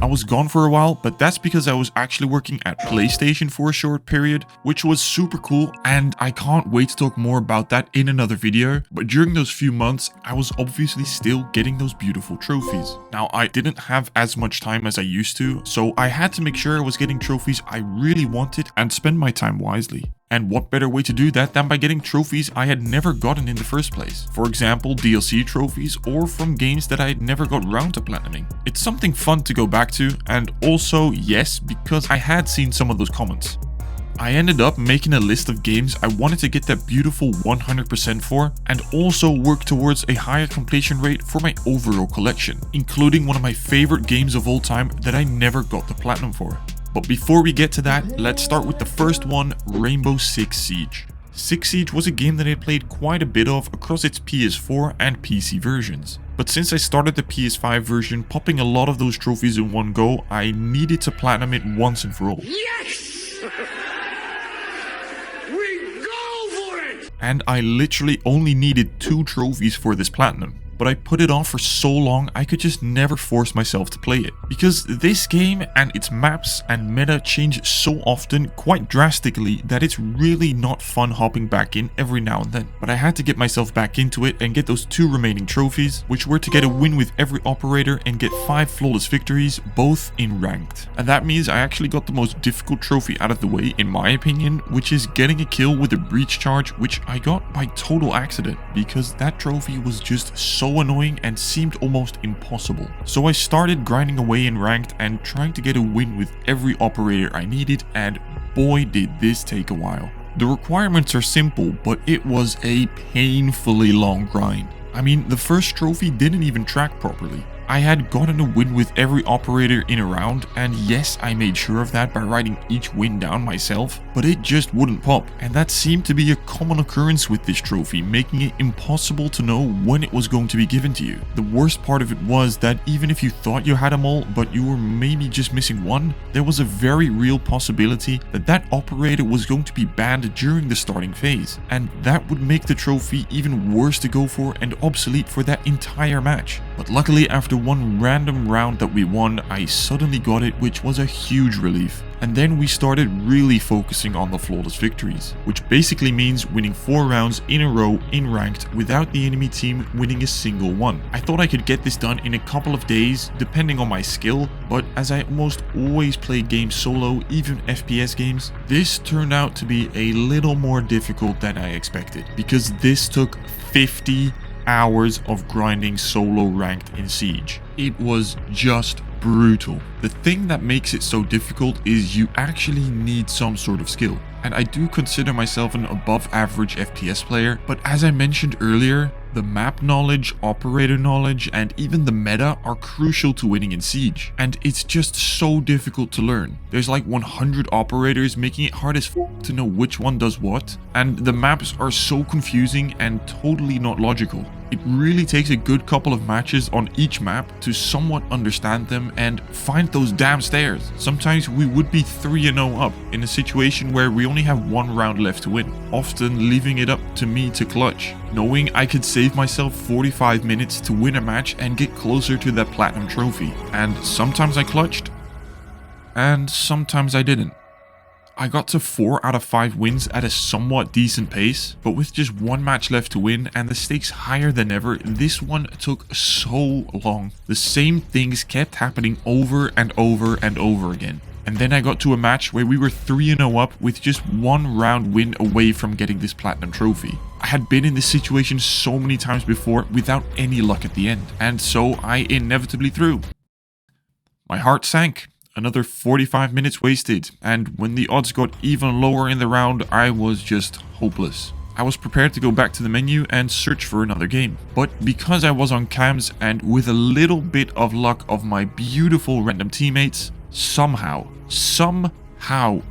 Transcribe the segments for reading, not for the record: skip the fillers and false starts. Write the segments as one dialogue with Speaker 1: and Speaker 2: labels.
Speaker 1: I was gone for a while, but that's because I was actually working at PlayStation for a short period, which was super cool, and I can't wait to talk more about that in another video. But during those few months, I was obviously still getting those beautiful trophies. Now, I didn't have as much time as I used to, so I had to make sure I was getting trophies I really wanted and spend my time wisely. And what better way to do that than by getting trophies I had never gotten in the first place. For example, DLC trophies or from games that I had never got around to platinuming. It's something fun to go back to, and also, yes, because I had seen some of those comments. I ended up making a list of games I wanted to get that beautiful 100% for, and also work towards a higher completion rate for my overall collection, including one of my favorite games of all time that I never got the platinum for. But before we get to that, let's start with the first one, Rainbow Six Siege. Six Siege was a game that I played quite a bit of across its PS4 and PC versions. But since I started the PS5 version, popping a lot of those trophies in one go, I needed to platinum it once and for all.
Speaker 2: Yes! We go for it!
Speaker 1: And I literally only needed 2 trophies for this platinum. But I put it off for so long I could just never force myself to play it. Because this game and its maps and meta change so often, quite drastically, that it's really not fun hopping back in every now and then. But I had to get myself back into it and get those 2 remaining trophies, which were to get a win with every operator and get 5 flawless victories, both in ranked. And that means I actually got the most difficult trophy out of the way, in my opinion, which is getting a kill with a breach charge, which I got by total accident, because that trophy was just so annoying and seemed almost impossible. So I started grinding away in ranked and trying to get a win with every operator I needed, and boy did this take a while. The requirements are simple, but it was a painfully long grind. I mean, the first trophy didn't even track properly. I had gotten a win with every operator in a round, and yes, I made sure of that by writing each win down myself, but it just wouldn't pop, and that seemed to be a common occurrence with this trophy, making it impossible to know when it was going to be given to you. The worst part of it was that even if you thought you had them all, but you were maybe just missing one, there was a very real possibility that that operator was going to be banned during the starting phase, and that would make the trophy even worse to go for and obsolete for that entire match. But luckily, after one random round that we won, I suddenly got it, which was a huge relief. And then we started really focusing on the flawless victories, which basically means winning 4 rounds in a row in ranked without the enemy team winning a single one. I thought I could get this done in a couple of days, depending on my skill, but as I almost always play games solo, even FPS games, this turned out to be a little more difficult than I expected, because this took 50 hours of grinding solo ranked in Siege. It was just brutal. The thing that makes it so difficult is you actually need some sort of skill. And I do consider myself an above average FPS player, but as I mentioned earlier, the map knowledge, operator knowledge, and even the meta are crucial to winning in Siege, and it's just so difficult to learn. There's like 100 operators, making it hard as f to know which one does what, and the maps are so confusing and totally not logical. It really takes a good couple of matches on each map to somewhat understand them and find those damn stairs. Sometimes we would be 3-0 up in a situation where we only have 1 round left to win, often leaving it up to me to clutch, knowing I could save myself 45 minutes to win a match and get closer to that platinum trophy. And sometimes I clutched, and sometimes I didn't. I got to 4 out of 5 wins at a somewhat decent pace, but with just 1 match left to win and the stakes higher than ever, this one took so long. The same things kept happening over and over and over again. And then I got to a match where we were 3-0 up with just 1 round win away from getting this platinum trophy. I had been in this situation so many times before without any luck at the end, and so I inevitably threw. My heart sank. Another 45 minutes wasted, and when the odds got even lower in the round, I was just hopeless. I was prepared to go back to the menu and search for another game, but because I was on cams and with a little bit of luck of my beautiful random teammates, somehow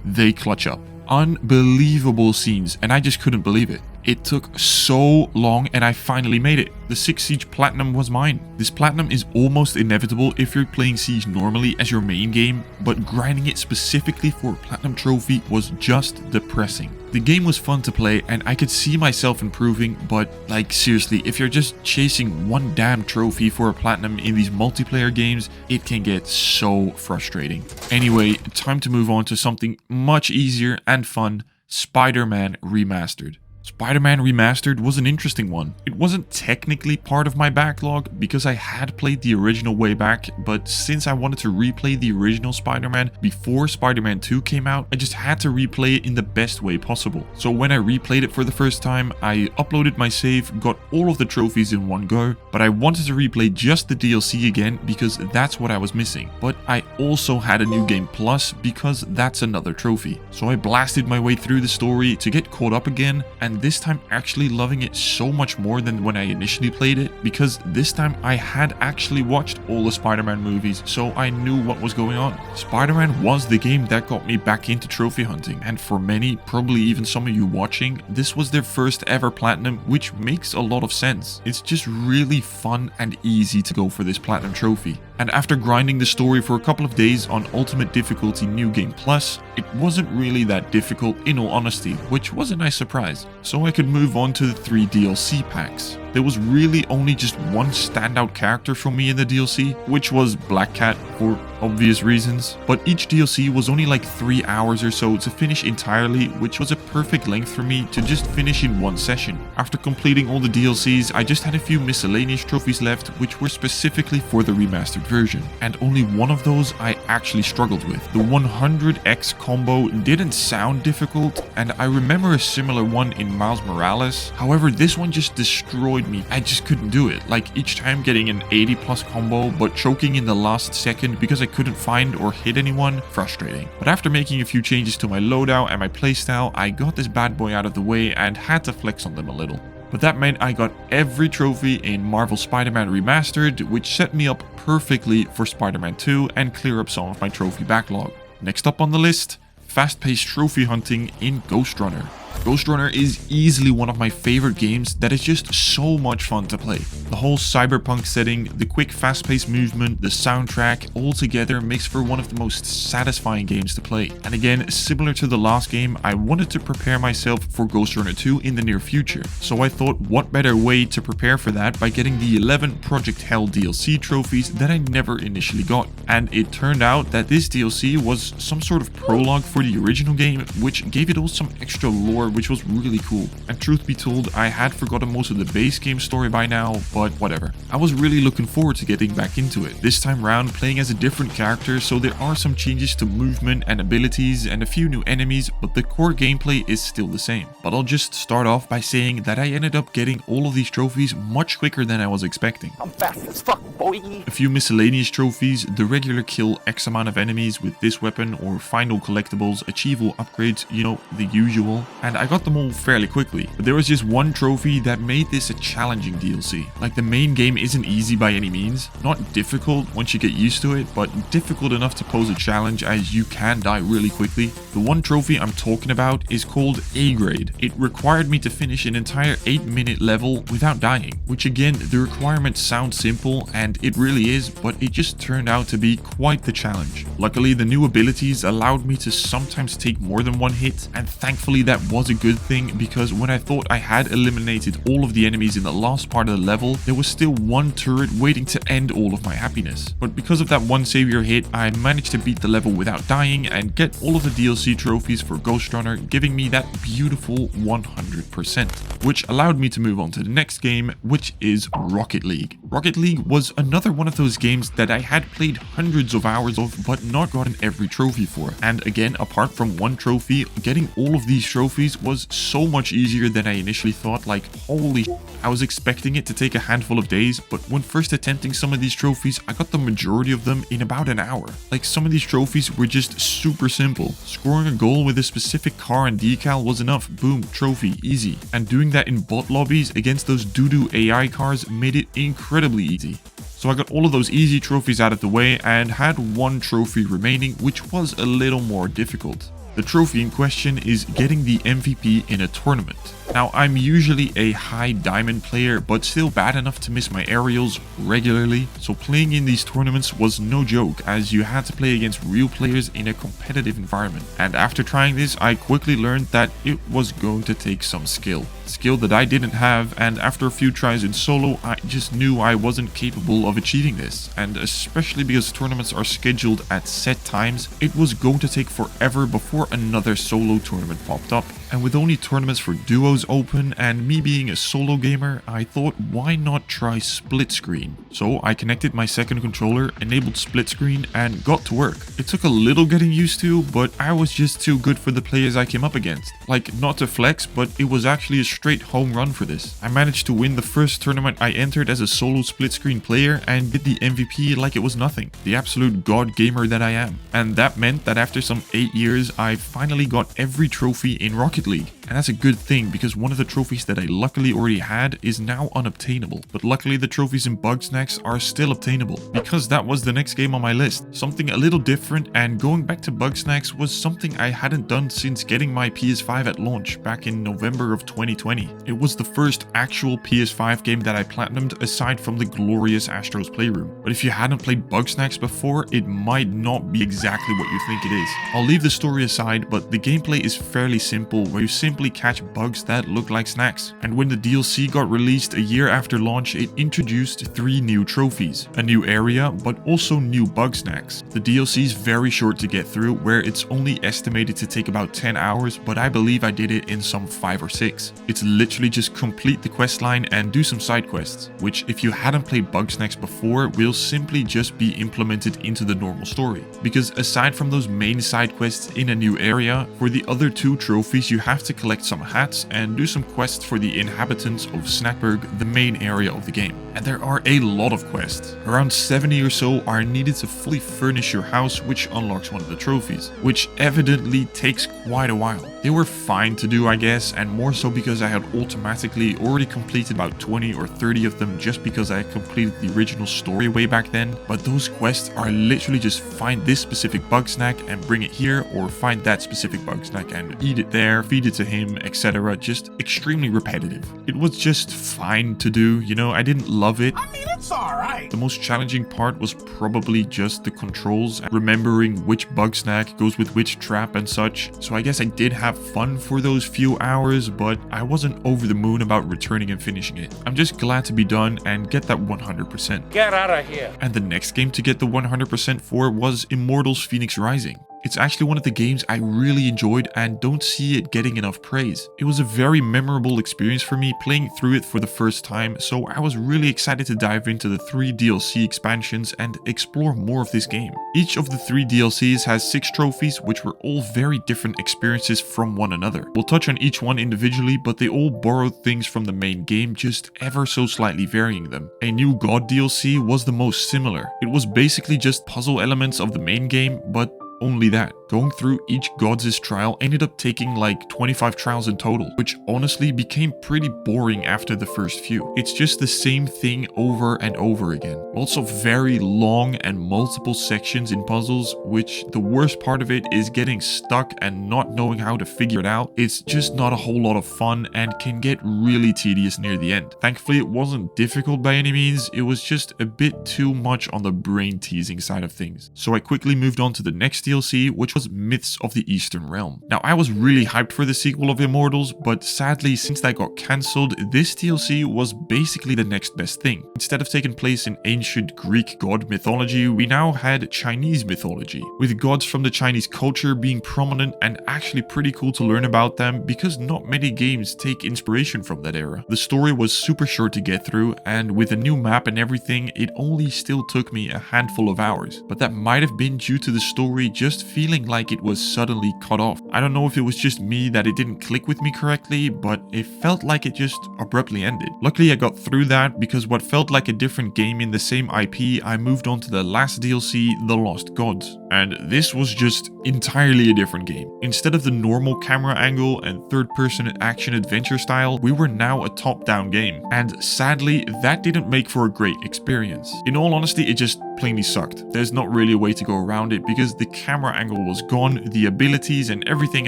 Speaker 1: they clutch up. Unbelievable scenes, and I just couldn't believe it. It took so long and I finally made it. The 6 Siege Platinum was mine. This Platinum is almost inevitable if you're playing Siege normally as your main game, but grinding it specifically for a Platinum trophy was just depressing. The game was fun to play and I could see myself improving, but like seriously, if you're just chasing one damn trophy for a platinum in these multiplayer games, it can get so frustrating. Anyway, time to move on to something much easier and fun, Spider-Man Remastered. Spider-Man Remastered was an interesting one. It wasn't technically part of my backlog because I had played the original way back, but since I wanted to replay the original Spider-Man before Spider-Man 2 came out, I just had to replay it in the best way possible. So when I replayed it for the first time, I uploaded my save, got all of the trophies in one go, but I wanted to replay just the DLC again because that's what I was missing. But I also had a New Game Plus because that's another trophy. So I blasted my way through the story to get caught up again, and this time actually loving it so much more than when I initially played it, because this time I had actually watched all the Spider-Man movies, so I knew what was going on. Spider-Man was the game that got me back into trophy hunting, and for many, probably even some of you watching, this was their first ever platinum, which makes a lot of sense. It's just really fun and easy to go for this platinum trophy. And after grinding the story for a couple of days on Ultimate Difficulty New Game Plus, it wasn't really that difficult in all honesty, which was a nice surprise. So I could move on to the 3 DLC packs. There was really only just one standout character for me in the DLC, which was Black Cat for obvious reasons. But each DLC was only like 3 hours or so to finish entirely, which was a perfect length for me to just finish in one session. After completing all the DLCs, I just had a few miscellaneous trophies left, which were specifically for the remastered version. And only one of those I actually struggled with. The 100x combo didn't sound difficult, and I remember a similar one in Miles Morales. However, this one just destroyed me. I just couldn't do it. Like each time getting an 80 plus combo, but choking in the last second because I couldn't find or hit anyone, frustrating. But after making a few changes to my loadout and my playstyle, I got this bad boy out of the way and had to flex on them a little. But that meant I got every trophy in Marvel Spider-Man Remastered, which set me up perfectly for Spider-Man 2 and clear up some of my trophy backlog. Next up on the list, fast-paced trophy hunting in Ghostrunner. Ghostrunner is easily one of my favorite games that is just so much fun to play. The whole cyberpunk setting, the quick fast-paced movement, the soundtrack, all together makes for one of the most satisfying games to play. And again, similar to the last game, I wanted to prepare myself for Ghostrunner 2 in the near future. So I thought, what better way to prepare for that by getting the 11 Project Hell DLC trophies that I never initially got. And it turned out that this DLC was some sort of prologue for the original game, which gave it all some extra lore, which was really cool. And truth be told, I had forgotten most of the base game story by now, but whatever. I was really looking forward to getting back into it. This time round, playing as a different character, so there are some changes to movement and abilities and a few new enemies, but the core gameplay is still the same. But I'll just start off by saying that I ended up getting all of these trophies much quicker than I was expecting.
Speaker 3: I'm fast as fuck, boy.
Speaker 1: A few miscellaneous trophies, the regular kill X amount of enemies with this weapon, or find all collectibles, achieve all upgrades, you know, the usual. And I got them all fairly quickly, but there was just one trophy that made this a challenging DLC. Like, the main game isn't easy by any means, not difficult once you get used to it, but difficult enough to pose a challenge as you can die really quickly. The one trophy I'm talking about is called A grade. It required me to finish an entire 8-minute level without dying, which again, the requirement sounds simple, and it really is, but it just turned out to be quite the challenge. Luckily, the new abilities allowed me to sometimes take more than one hit, and thankfully that was a good thing, because when I thought I had eliminated all of the enemies in the last part of the level, there was still one turret waiting to end all of my happiness. But because of that one savior hit, I managed to beat the level without dying and get all of the DLC trophies for Ghostrunner, giving me that beautiful 100%, which allowed me to move on to the next game, which is Rocket League. Rocket League was another one of those games that I had played hundreds of hours of, but not gotten every trophy for. And again, apart from one trophy, getting all of these trophies was so much easier than I initially thought. Like, holy shit. I was expecting it to take a handful of days, but when first attempting some of these trophies, I got the majority of them in about an hour. Like, some of these trophies were just super simple. Scoring a goal with a specific car and decal was enough. Boom, trophy, easy. And doing that in bot lobbies against those doo-doo AI cars made it incredibly easy. So I got all of those easy trophies out of the way and had one trophy remaining, which was a little more difficult. The trophy in question is getting the MVP in a tournament. Now, I'm usually a high diamond player, but still bad enough to miss my aerials regularly, so playing in these tournaments was no joke, as you had to play against real players in a competitive environment. And after trying this, I quickly learned that it was going to take some skill that I didn't have, and after a few tries in solo, I just knew I wasn't capable of achieving this. And especially because tournaments are scheduled at set times, it was going to take forever before another solo tournament popped up. And with only tournaments for duos open and me being a solo gamer, I thought why not try split screen. So I connected my second controller, enabled split screen, and got to work. It took a little getting used to, but I was just too good for the players I came up against. Like, not to flex, but it was actually a straight home run for this. I managed to win the first tournament I entered as a solo split screen player and did the MVP like it was nothing. The absolute god gamer that I am. And that meant that after some 8 years, I finally got every trophy in Rocket League. And that's a good thing, because one of the trophies that I luckily already had is now unobtainable. But luckily the trophies in bugsnax are still obtainable, because that was the next game on my list. Something a little different, and going back to bugsnax was something I hadn't done since getting my PS5 at launch back in November of 2020. It was the first actual PS5 game that I platinumed aside from the glorious Astro's Playroom. But if you hadn't played bugsnax before, it might not be exactly what you think it is. I'll leave the story aside, but the gameplay is fairly simple, where you simply catch bugs that look like snacks. And when the DLC got released a year after launch, it introduced 3 new trophies, a new area, but also new bugsnax. The DLC is very short to get through, where it's only estimated to take about 10 hours, but I believe I did it in some 5 or 6. It's literally just complete the quest line and do some side quests, which if you hadn't played bugsnax before, will simply just be implemented into the normal story. Because aside from those main side quests in a new area, for the other 2 trophies you have to collect some hats and do some quests for the inhabitants of Snackburg, the main area of the game. And there are a lot of quests. Around 70 or so are needed to fully furnish your house, which unlocks one of the trophies, which evidently takes quite a while. They were fine to do, I guess, and more so because I had automatically already completed about 20 or 30 of them just because I had completed the original story way back then. But those quests are literally just find this specific bugsnax and bring it here, or find that specific bugsnax and eat it there, feed it to him, etc. Just extremely repetitive. It was just fine to do, you know, I didn't love it.
Speaker 2: I mean, it's alright.
Speaker 1: The most challenging part was probably just the controls and remembering which bugsnax goes with which trap and such. So I guess I did have fun for those few hours, but I wasn't over the moon about returning and finishing it. I'm just glad to be done and get that 100%.
Speaker 2: Get out of here.
Speaker 1: And the next game to get the 100% for was Immortals Fenyx Rising. It's actually one of the games I really enjoyed and don't see it getting enough praise. It was a very memorable experience for me playing through it for the first time, so I was really excited to dive into the 3 DLC expansions and explore more of this game. Each of the 3 DLCs has 6 trophies, which were all very different experiences from one another. We'll touch on each one individually, but they all borrowed things from the main game, just ever so slightly varying them. A new God DLC was the most similar. It was basically just puzzle elements of the main game, but only that. Going through each God's trial ended up taking like 25 trials in total, which honestly became pretty boring after the first few. It's just the same thing over and over again. Also very long and multiple sections in puzzles, which the worst part of it is getting stuck and not knowing how to figure it out. It's just not a whole lot of fun and can get really tedious near the end. Thankfully, it wasn't difficult by any means, it was just a bit too much on the brain teasing side of things. So I quickly moved on to the next DLC, which was Myths of the Eastern Realm. Now, I was really hyped for the sequel of Immortals, but sadly, since that got cancelled, this DLC was basically the next best thing. Instead of taking place in ancient Greek god mythology, we now had Chinese mythology, with gods from the Chinese culture being prominent and actually pretty cool to learn about them because not many games take inspiration from that era. The story was super short to get through, and with a new map and everything, it only still took me a handful of hours. But that might have been due to the story just feeling like it was suddenly cut off. I don't know if it was just me that it didn't click with me correctly, but it felt like it just abruptly ended. Luckily I got through that because what felt like a different game in the same IP, I moved on to the last DLC, The Lost Gods. And this was just entirely a different game. Instead of the normal camera angle and third-person action-adventure style, we were now a top-down game. And sadly, that didn't make for a great experience. In all honesty, it just plainly sucked. There's not really a way to go around it because the camera angle was was gone, the abilities and everything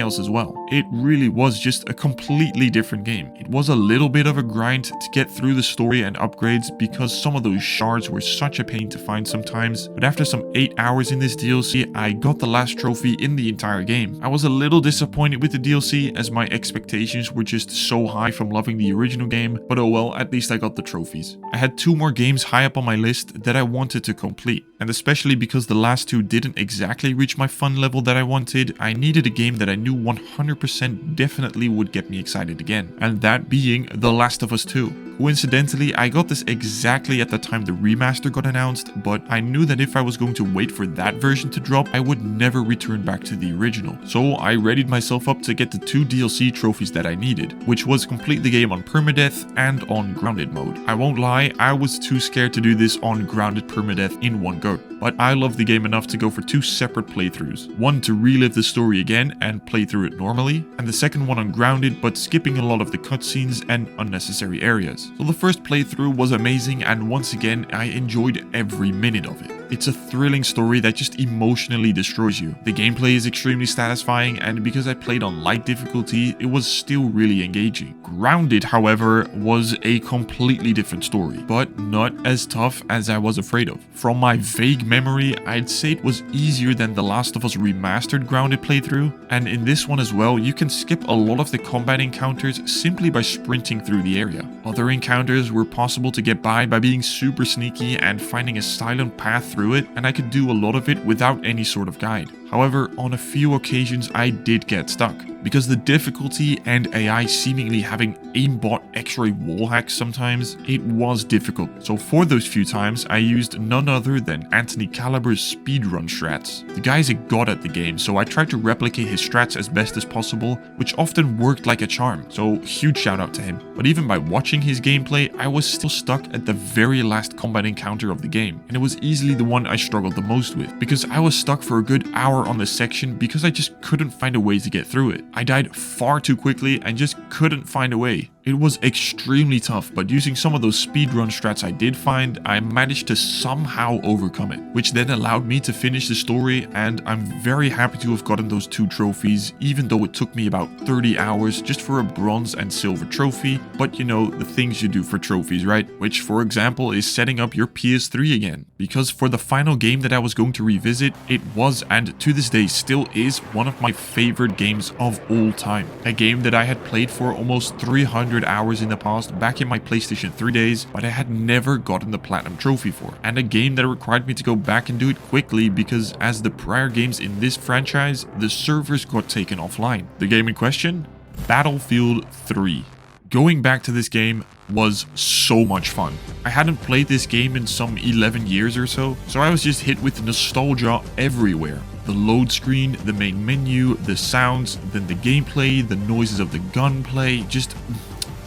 Speaker 1: else as well. It really was just a completely different game. It was a little bit of a grind to get through the story and upgrades because some of those shards were such a pain to find sometimes, but after some 8 hours in this DLC, I got the last trophy in the entire game. I was a little disappointed with the DLC as my expectations were just so high from loving the original game, but oh well, at least I got the trophies. I had 2 more games high up on my list that I wanted to complete, and especially because the last 2 didn't exactly reach my fun level that I wanted, I needed a game that I knew 100% definitely would get me excited again, and that being The Last of Us 2. Coincidentally, I got this exactly at the time the remaster got announced, but I knew that if I was going to wait for that version to drop, I would never return back to the original. So I readied myself up to get the 2 DLC trophies that I needed, which was complete the game on permadeath and on grounded mode. I won't lie, I was too scared to do this on grounded permadeath in one go, but I loved the game enough to go for 2 separate playthroughs. One to relive the story again and play through it normally, and the second one on grounded but skipping a lot of the cutscenes and unnecessary areas. So the first playthrough was amazing, and once again I enjoyed every minute of it. It's a thrilling story that just emotionally destroys you. The gameplay is extremely satisfying, and because I played on light difficulty, it was still really engaging. Grounded, however, was a completely different story, but not as tough as I was afraid of. From my vague memory, I'd say it was easier than The Last of Us Remastered Grounded playthrough, and in this one as well, you can skip a lot of the combat encounters simply by sprinting through the area. Other encounters were possible to get by being super sneaky and finding a silent path through it, and I could do a lot of it without any sort of guide. However, on a few occasions I did get stuck, because the difficulty and AI seemingly having aimbot X-ray wall hacks sometimes, it was difficult. So for those few times, I used none other than Anthony Caliber's speedrun strats. The guy's a god at the game, so I tried to replicate his strats as best as possible, which often worked like a charm, so huge shout out to him. But even by watching his gameplay, I was still stuck at the very last combat encounter of the game, and it was easily the one I struggled the most with, because I was stuck for a good hour on this section because I just couldn't find a way to get through it. I died far too quickly and just couldn't find a way. It was extremely tough, but using some of those speedrun strats I did find, I managed to somehow overcome it, which then allowed me to finish the story, and I'm very happy to have gotten those 2 trophies, even though it took me about 30 hours just for a bronze and silver trophy, but you know, the things you do for trophies, right? Which, for example, is setting up your PS3 again, because for the final game that I was going to revisit, it was, and to this day still is, one of my favorite games of all time. A game that I had played for almost 300 hours in the past back in my PlayStation 3 days, but I had never gotten the platinum trophy for, and a game that required me to go back and do it quickly because as the prior games in this franchise, the servers got taken offline. The game in question? Battlefield 3. Going back to this game was so much fun. I hadn't played this game in some 11 years or so I was just hit with nostalgia everywhere. The load screen, the main menu, the sounds, then the gameplay, the noises of the gunplay, just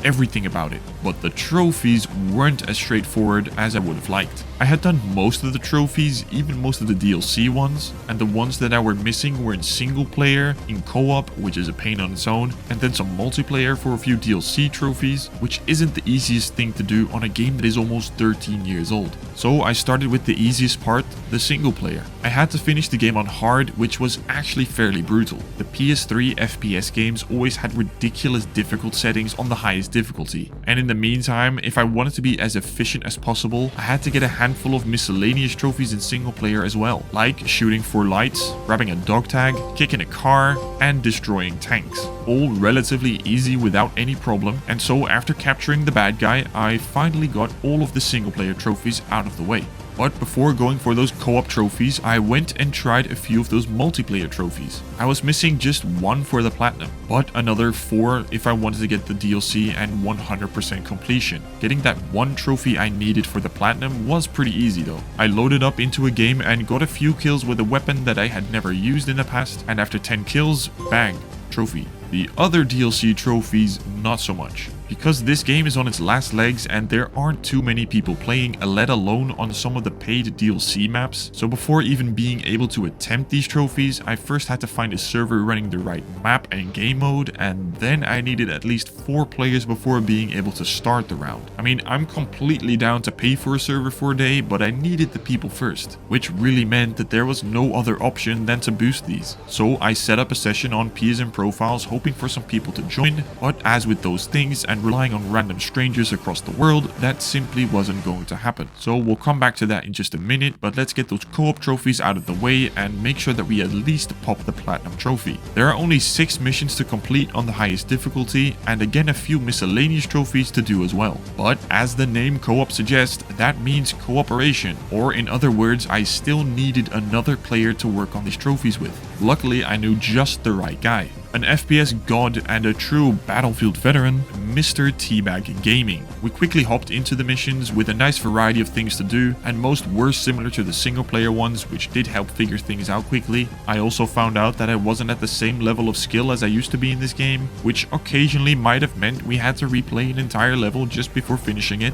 Speaker 1: everything about it. But the trophies weren't as straightforward as I would have liked. I had done most of the trophies, even most of the DLC ones, and the ones that I were missing were in single player, in co-op, which is a pain on its own, and then some multiplayer for a few DLC trophies, which isn't the easiest thing to do on a game that is almost 13 years old. So I started with the easiest part, the single player. I had to finish the game on hard, which was actually fairly brutal. The PS3 FPS games always had ridiculous difficult settings on the highest difficulty, and in the meantime, if I wanted to be as efficient as possible, I had to get a handful of miscellaneous trophies in single player as well, like shooting 4 lights, grabbing a dog tag, kicking a car, and destroying tanks. All relatively easy without any problem, and so after capturing the bad guy, I finally got all of the single player trophies out of the way. But before going for those co-op trophies, I went and tried a few of those multiplayer trophies. I was missing just 1 for the platinum, but another 4 if I wanted to get the DLC and 100% completion. Getting that 1 trophy I needed for the platinum was pretty easy though. I loaded up into a game and got a few kills with a weapon that I had never used in the past, and after 10 kills, bang, trophy. The other DLC trophies, not so much. because this game is on its last legs and there aren't too many people playing, let alone on some of the paid DLC maps. So before even being able to attempt these trophies, I first had to find a server running the right map and game mode, and then I needed at least 4 players before being able to start the round. I mean, I'm completely down to pay for a server for a day, but I needed the people first, which really meant that there was no other option than to boost these. So I set up a session on PSN profiles hoping for some people to join, but as with those things and relying on random strangers across the world, that simply wasn't going to happen. So we'll come back to that in just a minute, but let's get those co-op trophies out of the way and make sure that we at least pop the platinum trophy. There are only 6 missions to complete on the highest difficulty, and again a few miscellaneous trophies to do as well. But as the name co-op suggests, that means cooperation, or in other words, I still needed another player to work on these trophies with. Luckily, I knew just the right guy. An FPS god and a true Battlefield veteran, Mr. Teabag Gaming. We quickly hopped into the missions with a nice variety of things to do, and most were similar to the single player ones, which did help figure things out quickly. I also found out that I wasn't at the same level of skill as I used to be in this game, which occasionally might have meant we had to replay an entire level just before finishing it.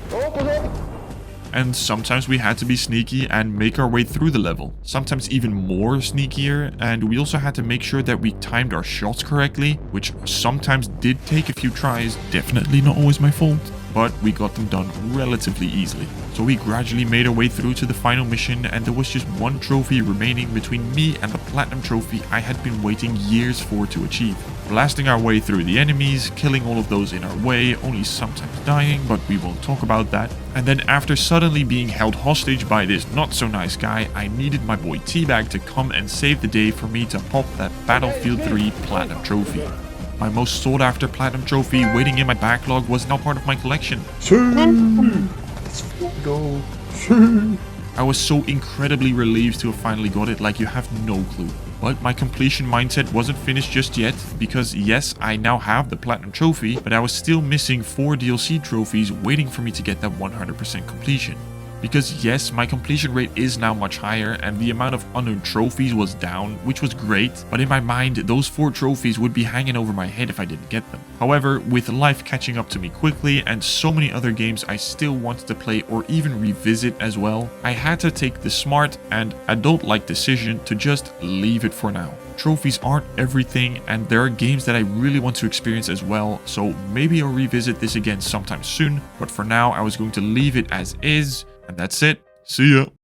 Speaker 1: And sometimes we had to be sneaky and make our way through the level, sometimes even more sneakier, and we also had to make sure that we timed our shots correctly, which sometimes did take a few tries, definitely not always my fault, but we got them done relatively easily. So we gradually made our way through to the final mission, and there was just one trophy remaining between me and the platinum trophy I had been waiting years for to achieve. Blasting our way through the enemies, killing all of those in our way, only sometimes dying, but we won't talk about that. And then after suddenly being held hostage by this not so nice guy, I needed my boy Teabag to come and save the day for me to pop that Battlefield 3 platinum trophy. My most sought after platinum trophy waiting in my backlog was now part of my collection.
Speaker 3: Let's go.
Speaker 1: I was so incredibly relieved to have finally got it, like you have no clue. But my completion mindset wasn't finished just yet, because yes, I now have the platinum trophy, but I was still missing 4 DLC trophies waiting for me to get that 100% completion. Because yes, my completion rate is now much higher and the amount of unearned trophies was down, which was great, but in my mind, those 4 trophies would be hanging over my head if I didn't get them. However, with life catching up to me quickly and so many other games I still wanted to play or even revisit as well, I had to take the smart and adult-like decision to just leave it for now. Trophies aren't everything, and there are games that I really want to experience as well, so maybe I'll revisit this again sometime soon, but for now I was going to leave it as is. And that's it. See ya.